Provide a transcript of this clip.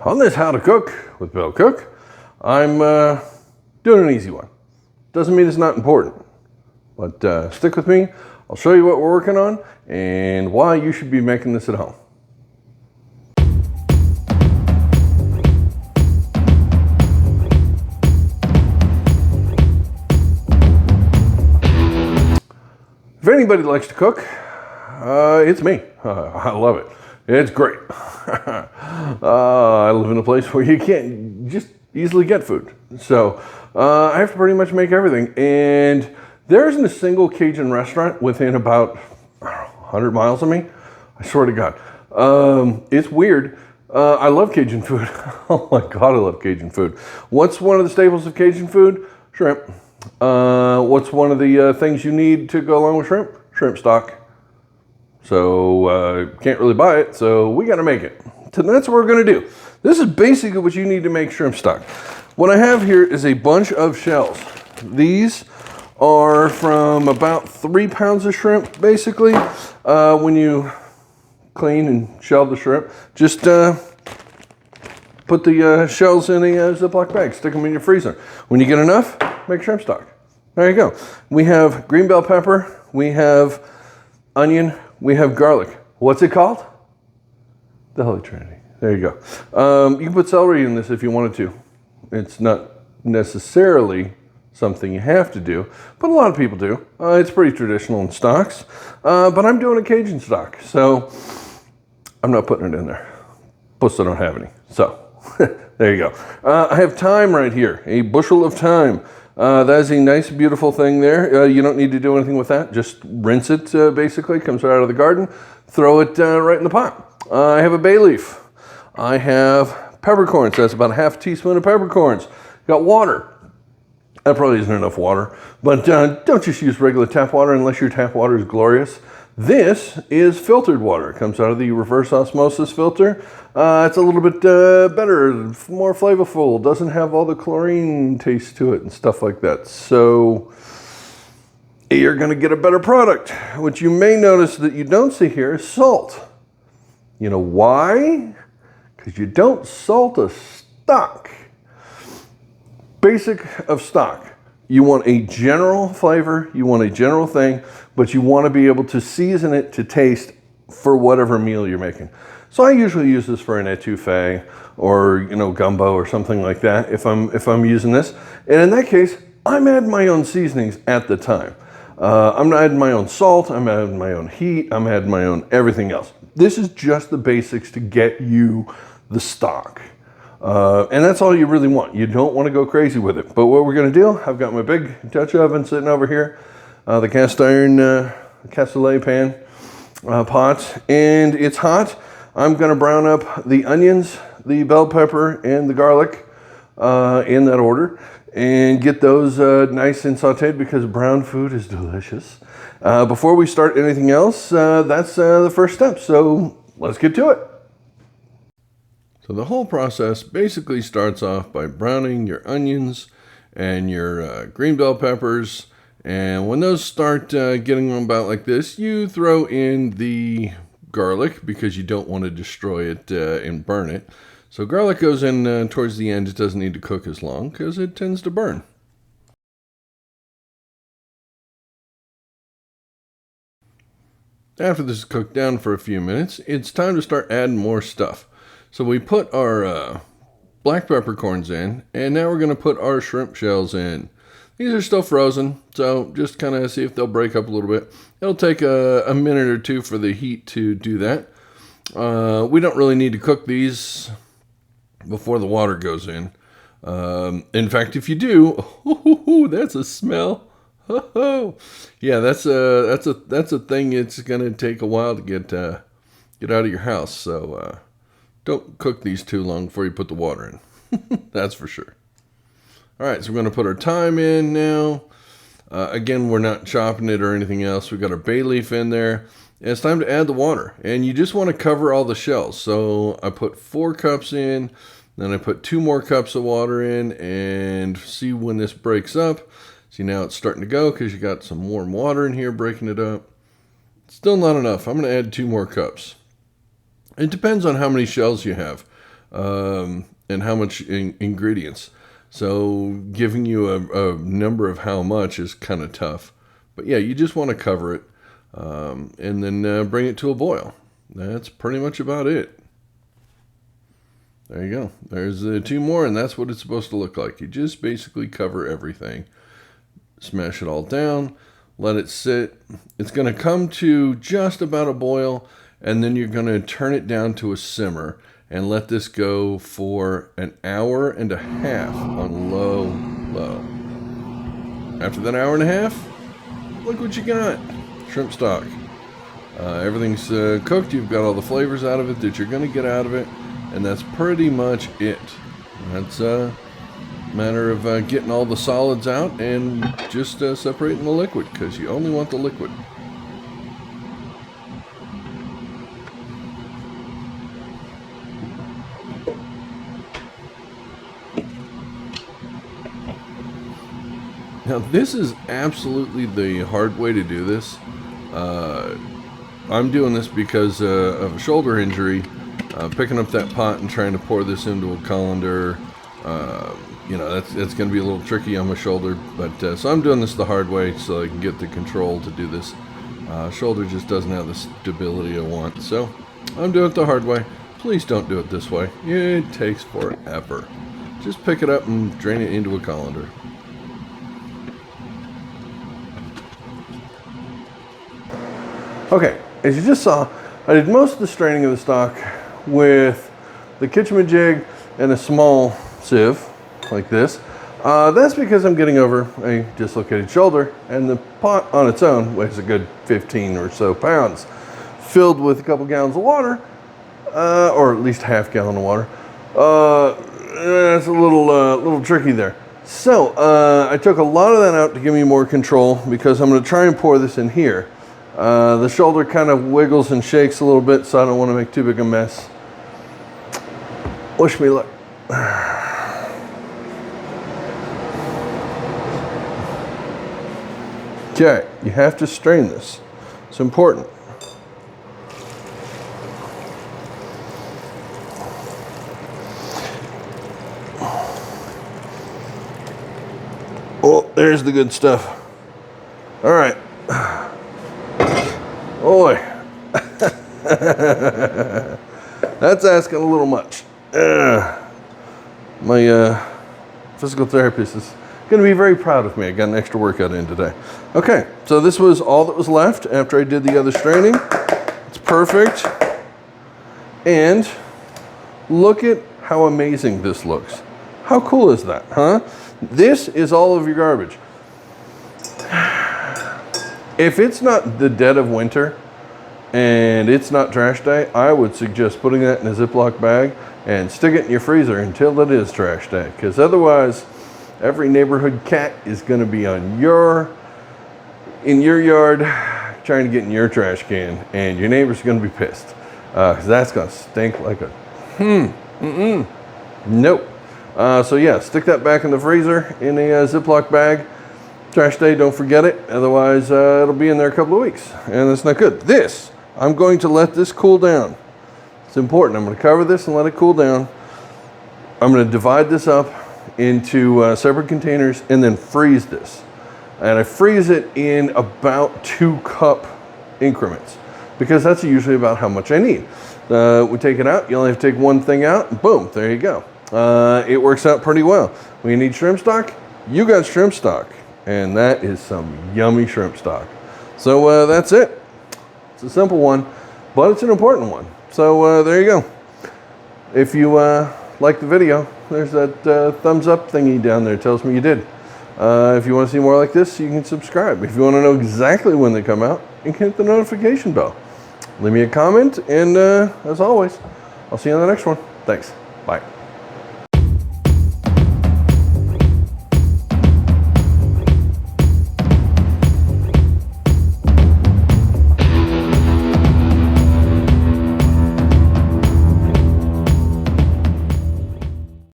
on this How to Cook with Bill Cook, I'm doing an easy one. Doesn't mean it's not important, but stick with me. I'll show you what we're working on and why you should be making this at home. If anybody likes to cook, it's me. I love it. It's great. I live in a place where you can't just easily get food. So I have to pretty much make everything. And there isn't a single Cajun restaurant within about 100 miles of me. I swear to God. It's weird. I love Cajun food. Oh my God, I love Cajun food. What's one of the staples of Cajun food? Shrimp. What's one of the things you need to go along with shrimp? Shrimp stock. So can't really buy it, so we got to make it. So that's what we're going to do. This is basically what you need to make shrimp stock. What I have here is a bunch of shells. These are from about 3 pounds of shrimp, basically. When you clean and shell the shrimp, just put the shells in a Ziploc bag, stick them in your freezer. When you get enough, make shrimp stock. There you go. We have green bell pepper, we have onion, we have garlic. What's it called? The Holy Trinity. There you go. You can put celery in this if you wanted to. It's not necessarily something you have to do, but a lot of people do. It's pretty traditional in stocks, but I'm doing a Cajun stock, so I'm not putting it in there. Plus I don't have any, so there you go. I have thyme right here, a bushel of thyme. That is a nice, beautiful thing there. You don't need to do anything with that. Just rinse it, basically. Comes right out of the garden. Throw it right in the pot. I have a bay leaf. I have peppercorns. That's about a half teaspoon of peppercorns. Got water. That probably isn't enough water. But don't just use regular tap water unless your tap water is glorious. This is filtered water. It comes out of the reverse osmosis filter. It's a little bit better, more flavorful. Doesn't have all the chlorine taste to it and stuff like that. So you're going to get a better product. What you may notice that you don't see here is salt. You know why? Because you don't salt a stock. Basic of stock. You want a general flavor, you want a general thing, but you want to be able to season it to taste for whatever meal you're making. So I usually use this for an etouffee or gumbo or something like that if I'm using this. And in that case, I'm adding my own seasonings at the time. I'm adding my own salt, I'm adding my own heat, I'm adding my own everything else. This is just the basics to get you the stock. And that's all you really want. You don't want to go crazy with it. But what we're going to do, I've got my big Dutch oven sitting over here, the cast iron cassoulet pan pot, and it's hot. I'm going to brown up the onions, the bell pepper, and the garlic in that order, and get those nice and sauteed because brown food is delicious. Before we start anything else, that's the first step. So let's get to it. So the whole process basically starts off by browning your onions and your green bell peppers. And when those start getting about like this, you throw in the garlic because you don't want to destroy it and burn it. So garlic goes in towards the end. It doesn't need to cook as long because it tends to burn. After this is cooked down for a few minutes, it's time to start adding more stuff. So we put our black peppercorns in, and now we're going to put our shrimp shells in. These are still frozen, so just kind of see if they'll break up a little bit. It'll take a minute or two for the heat to do that. We don't really need to cook these before the water goes in. In fact, if you do, that's a smell. Yeah, that's a thing. It's going to take a while to get out of your house, so don't cook these too long before you put the water in. That's for sure. All right, so we're going to put our thyme in now. Again, we're not chopping it or anything else. We've got our bay leaf in there. And it's time to add the water. And you just want to cover all the shells. So I put 4 cups in. Then I put 2 more cups of water in. And see when this breaks up. See, now it's starting to go because you got some warm water in here breaking it up. Still not enough. I'm going to add 2 more cups. It depends on how many shells you have. and how much ingredients. So giving you a number of how much is kind of tough. But yeah, you just want to cover it and then bring it to a boil. That's pretty much about it. There you go. There's 2 more, and that's what it's supposed to look like. You just basically cover everything. Smash it all down. Let it sit. It's going to come to just about a boil, and then you're going to turn it down to a simmer and let this go for an hour and a half on low. After that hour and a half, look what you got. Shrimp stock. Everything's cooked. You've got all the flavors out of it that you're going to get out of it. And that's pretty much it. That's a matter of getting all the solids out and just separating the liquid, because you only want the liquid. Now this is absolutely the hard way to do this. I'm doing this because of a shoulder injury. Picking up that pot and trying to pour this into a colander, you know, that's going to be a little tricky on my shoulder. But so I'm doing this the hard way so I can get the control to do this. Shoulder just doesn't have the stability I want, so I'm doing it the hard way. Please don't do it this way. It takes forever. Just pick it up and drain it into a colander. Okay, as you just saw, I did most of the straining of the stock with the kitchen jig and a small sieve like this. That's because I'm getting over a dislocated shoulder, and the pot on its own weighs a good 15 or so pounds. Filled with a couple gallons of water, or at least half gallon of water. That's a little tricky there. So I took a lot of that out to give me more control, because I'm going to try and pour this in here. The shoulder kind of wiggles and shakes a little bit, so I don't want to make too big a mess. Wish me luck. Okay, you have to strain this. It's important. Oh, there's the good stuff. All right. Boy, that's asking a little much. My physical therapist is going to be very proud of me. I got an extra workout in today. Okay, so this was all that was left after I did the other straining. It's perfect. And look at how amazing this looks. How cool is that, huh? This is all of your garbage. If it's not the dead of winter and it's not trash day, I would suggest putting that in a Ziploc bag and stick it in your freezer until it is trash day. Because otherwise, every neighborhood cat is going to be on in your yard trying to get in your trash can, and your neighbor's going to be pissed. Because that's going to stink like a nope. So yeah, stick that back in the freezer in a Ziploc bag. Trash day, don't forget it. Otherwise, it'll be in there a couple of weeks, and that's not good. This, I'm going to let this cool down. It's important. I'm going to cover this and let it cool down. I'm going to divide this up into separate containers and then freeze this. And I freeze it in about 2-cup increments, because that's usually about how much I need. We take it out. You only have to take one thing out, and boom, there you go. It works out pretty well. When you need shrimp stock, you got shrimp stock. And that is some yummy shrimp stock. So that's it. It's a simple one, but it's an important one. So there you go. If you like the video, there's that thumbs up thingy down there. It tells me you did. If you want to see more like this, you can subscribe. If you want to know exactly when they come out, you can hit the notification bell. Leave me a comment, and as always, I'll see you on the next one. Thanks. Bye.